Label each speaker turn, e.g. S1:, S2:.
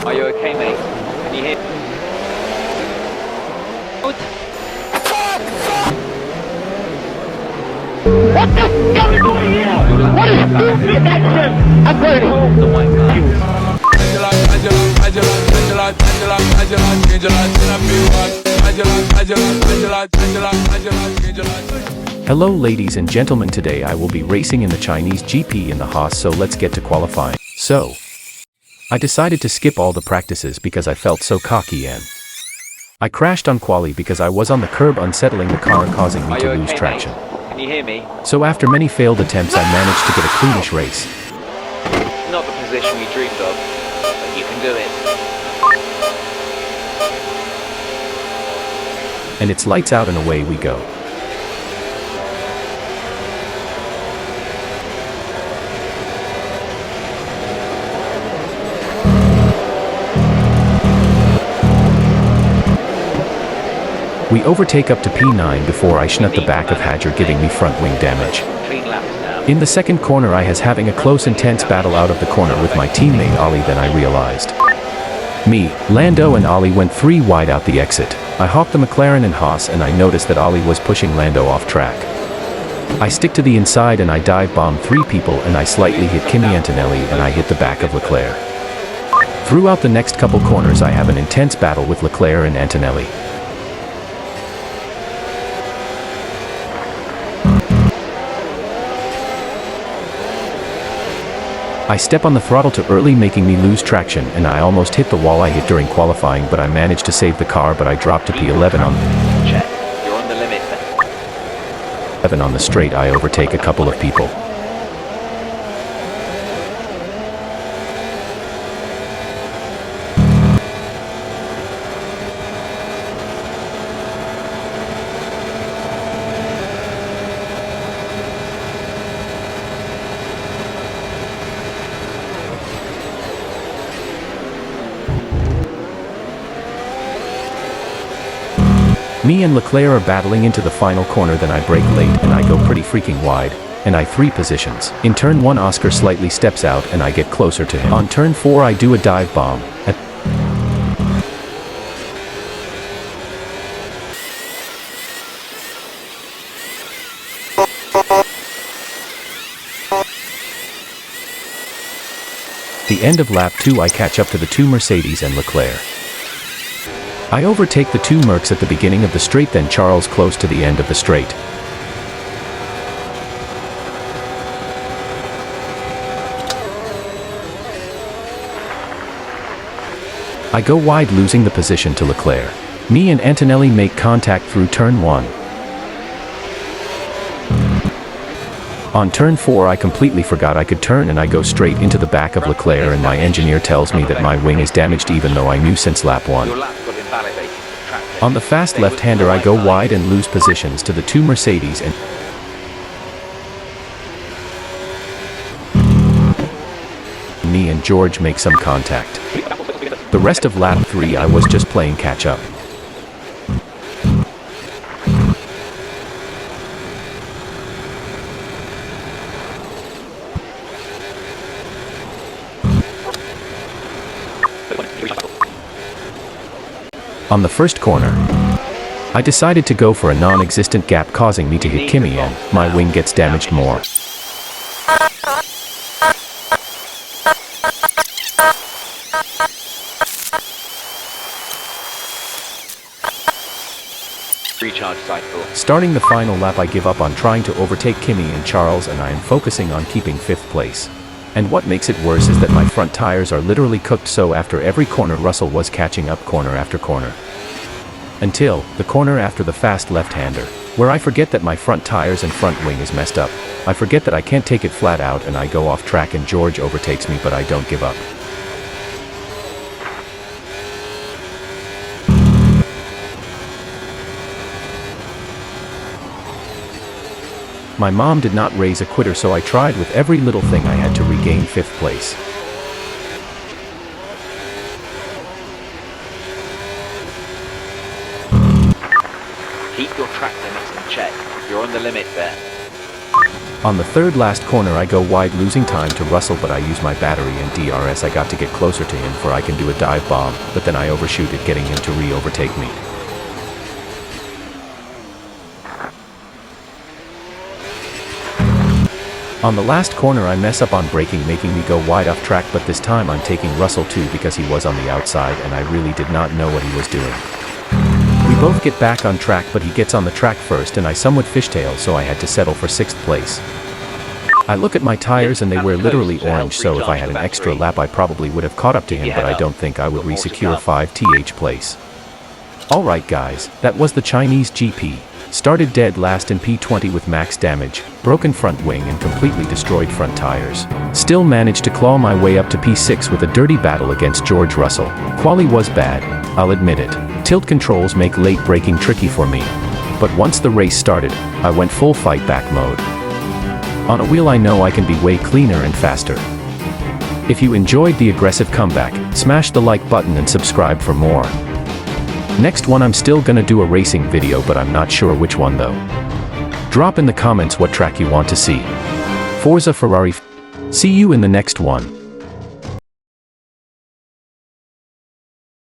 S1: Are you okay, mate? Can you hear?
S2: What the fuck is going here? What is stupid action? I'm going home.
S1: The white car.
S3: Hello ladies and gentlemen, today I will be racing in the Chinese GP in the Haas, so let's get to qualifying. So, I decided to skip all the practices because I felt so cocky and I crashed on Qualli because I was on the curb unsettling the car, causing me to lose traction.
S1: Can you hear me?
S3: So after many failed attempts I managed to get a cleanish race.
S1: Not the position we dreamed of, but you can do it.
S3: And it's lights out and away we go. We overtake up to P9 before I schnut the back of Hadger, giving me front wing damage. In the second corner I was having a close intense battle out of the corner with my teammate Ollie, then I realized. Me, Lando and Ollie went 3 wide out the exit. I hawked the McLaren and Haas and I noticed that Ollie was pushing Lando off track. I stick to the inside and I dive bomb 3 people and I slightly hit Kimi Antonelli and I hit the back of Leclerc. Throughout the next couple corners I have an intense battle with Leclerc and Antonelli. I step on the throttle too early, making me lose traction, and I almost hit the wall I hit during qualifying, but I managed to save the car, but I dropped to P11 on
S1: Check. You're on the limit.
S3: 11 on the straight. I overtake a couple of people. Me and Leclerc are battling into the final corner, then I brake late and I go pretty freaking wide, and I 3 positions. In turn 1 Oscar slightly steps out and I get closer to him. On turn 4 I do a dive bomb. At the end of lap 2 I catch up to the 2 Mercedes and Leclerc. I overtake the 2 Mercs at the beginning of the straight, then Charles close to the end of the straight. I go wide, losing the position to Leclerc. Me and Antonelli make contact through turn 1. On turn 4 I completely forgot I could turn and I go straight into the back of Leclerc, and my engineer tells me that my wing is damaged, even though I knew since lap 1. On the fast left-hander I go wide and lose positions to the 2 Mercedes, and me and George make some contact. The rest of lap 3 I was just playing catch up. On the first corner, I decided to go for a non-existent gap, causing me to hit Kimi, and my wing gets damaged more.
S1: Recharge cycle.
S3: Starting the final lap I give up on trying to overtake Kimi and Charles, and I am focusing on keeping 5th place. And what makes it worse is that my front tires are literally cooked, so after every corner Russell was catching up corner after corner. Until the corner after the fast left-hander, where I forget that my front tires and front wing is messed up. I forget that I can't take it flat out and I go off track, and George overtakes me, but I don't give up. My mom did not raise a quitter, so I tried with every little thing I had to regain 5th place.
S1: Keep your track limits in check. You're on the limit there.
S3: On the third last corner I go wide, losing time to Russell, but I use my battery and DRS. I got to get closer to him for I can do a dive bomb, but then I overshoot it, getting him to re-overtake me. On the last corner I mess up on braking, making me go wide off track, but this time I'm taking Russell too because he was on the outside and I really did not know what he was doing. We both get back on track, but he gets on the track first and I somewhat fishtail, so I had to settle for 6th place. I look at my tires and they were literally orange, so if I had an extra lap I probably would have caught up to him, but I don't think I would re-secure 5th place. Alright guys, that was the Chinese GP. Started dead last in P20 with max damage, broken front wing and completely destroyed front tires. Still managed to claw my way up to P6 with a dirty battle against George Russell. Qualli was bad, I'll admit it. Tilt controls make late braking tricky for me. But once the race started, I went full fight back mode. On a wheel I know I can be way cleaner and faster. If you enjoyed the aggressive comeback, smash the like button and subscribe for more. Next one I'm still gonna do a racing video, but I'm not sure which one though. Drop in the comments what track you want to see. Forza Ferrari. See you in the next one.